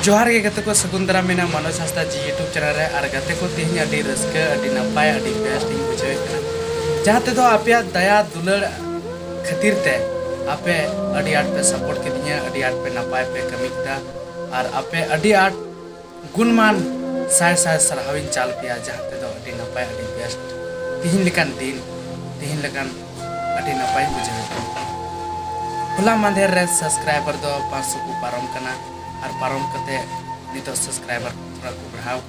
जोहार के गते को सकुंदरा मेना मनोज हंसदा जी यूट्यूब चैनल रे और गते को तिहिन अडी रस्का अडी नपाय अडी बेस्ट इन बुझे जहाँ ते तो आपया दया दुलड़ खातिर ते आपे अडी आट पे सपोर्ट के दिया अडी आट पे नपाय पे कमी किया और आपे अडी आट गुणमान साय साय सरहाविन चाल पिया जहाँ ते तो अडी नपाय अडी बेस्ट तिहिन लेकान दिन तिहिन लेकान अडी नपाय बुझे होला मांधेर रे सब्सक्राइबर दो 500 को पारम कना और पारम कते नितो सब्सक्राइबर थोड़ा को बढ़ाव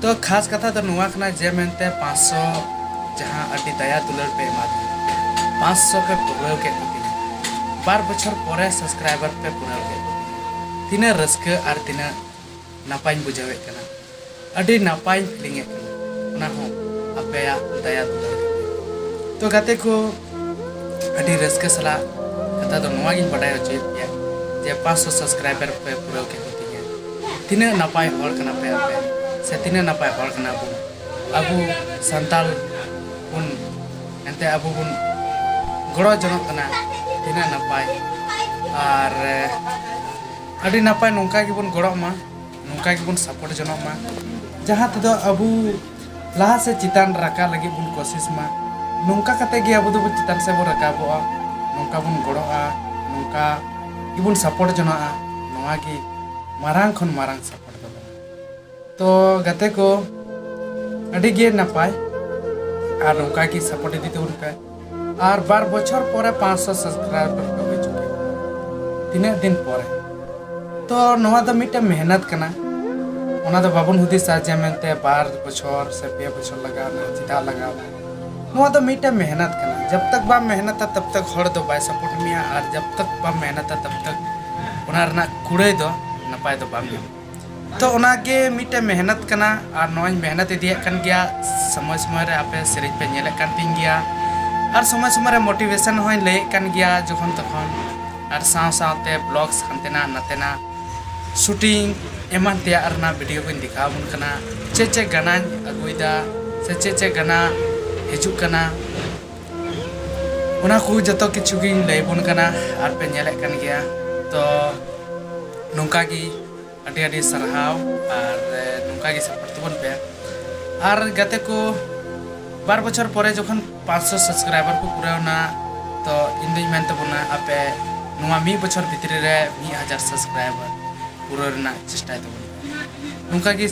तो खास कथा तो नुआ कना जे मेनते 500 जहां अडी दया दुलर पे मादी 500 पे पुरव के कुतिन 12 बछर परे सब्सक्राइबर पे पुरव के तिना रस्क और तिना नापाय बुझावे कना अडी नापाय फीलिंग कना ना हो अपेया दया दुलर तो गाते को अडी रस्क सला कथा तो नुआ गिन बडाय होचे जे 500 सब्सक्राइबर पे पुरव के होती तीना नपाय हर कना पे आपे से तीना नपाय हर कना बु अबु संताल बुन एंते अबु बुन गड़ो जनक कना तीना नपाय और अडी नपाय नोंका के बुन गड़ो मा नोंका के बुन सपोर्ट जनक मा जहां ते अबु लाहा से चितान रका लगी बुन कोशिश मा नोंका कते गे अबु दो चितान से बो रकाबोआ नोंका बुन गड़ोआ नोंका इबुन सपोर्ट जना नोआ की मारांग खन मारांग सपोर्ट दो तो गते को अडी गे नपाय और नोका की सपोर्ट दी तो उनका और 12 बछर परे 500 सब्सक्राइबर पे हो चुके तीन दिन परे तो नोआ तो मिटे मेहनत कना ओना तो बाबुन हुदी साजे मेनते 12 बछर से 2 बछर लगा ना चिता लगा नोआ तो मिटे मेहनत कना जब तक बा मेहनत तब तक हर दो बाय सपोर्ट मिया और जब तक बा मेहनत तब तक ओना रना कुड़े दो नपाय दो बाम तो ओना के मिटे मेहनत कना और नोय मेहनत इदिया कन गया समय समय रे आपे सिरिज पे नेले कान तिन गया और समय समय रे मोटिवेशन होय ले कान गया जखन तखन और साव सावते ब्लॉग्स हनतेना नतेना शूटिंग एमान ते आरना वीडियो को दिखा बुन कना चे गाना अगुइदा से चे गाना हिजुक कना उना को जतो किछु गिन लैबुन कना और पे नेले कन गया तो नोंका की अडी अडी सरहाव और नोंका की सपोर्ट तबन पे और गते को 12 बछर परे जखन 500 सब्सक्राइबर को पूरा ना तो इन दिन मेन तबना आपे नोआ 1 बछर भितरी रे 1000 सब्सक्राइबर पूरा ना चेष्टा तबन नोंका की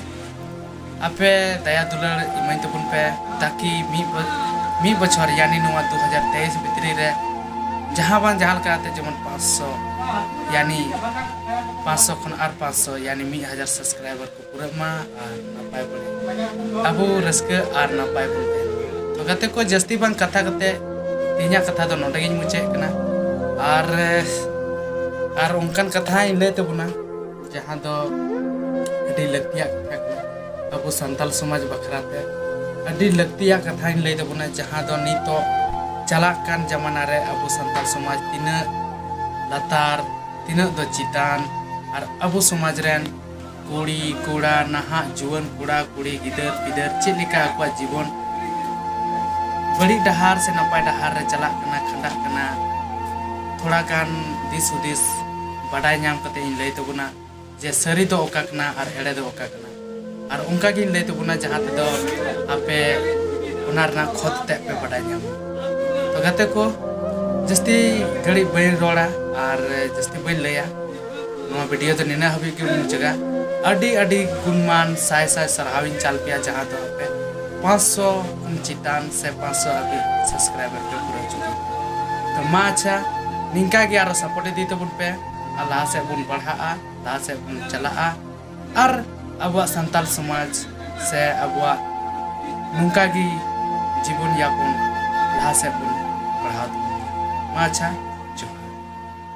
आपे दया दुलर इमाइन तबन पे ताकि मी बछर यानी नोआ 2023 भितरी रे जहां बान जहां काते जमन 500 यानी 500 खन और 500 यानी 1000 सब्सक्राइबर को पूरा मा और नपाय बने अबु रस्क और नपाय बने तो गते को जस्ती बान कथा कते तिना कथा दो नोडे गिन मुचे कना और उनकन कथा इन ले तबना जहां दो अडी लक्तिया कथा अबु संताल समाज बखराते अडी लक्तिया कथा इन ले तबना जहां दो नितो चलाक कान जमाना रे अबु संताल समाज तिना लतार तिना दो चितान और अबु समाज रेन कुड़ी कुड़ा नहा जुवन कुड़ा कुड़ी गिदर पिदर चिलिका को जीवन बड़ी डहार से नपाय डहार रे चलाक कना खंडा कना थोड़ा गान दिस उदिस बडाय नाम कते इन ले तबना जे सरी दो ओका कना और एड़े दो ओका कना और उनका गिन ले तबना जहां ते दो आपे उनारना खोद ते पे बडाय नाम तो गते को जस्ती घड़ी बइन रोड़ा और जस्ती बइन लया नो वीडियो तो निना हबी के जगह अडी अडी गुणमान साय साय सरहाविन चाल पिया जहां तो पे 500 चितान से 500 अभी सब्सक्राइबर पे पूरा चुकी तो मा अच्छा निंका के आरो सपोर्ट दी तो बुन पे अल्लाह से बुन बढ़ा अल्लाह से बुन चला और अब संताल समाज से अब नुका की जीवन यापन लहा से बुन बढ़ा मा अच्छा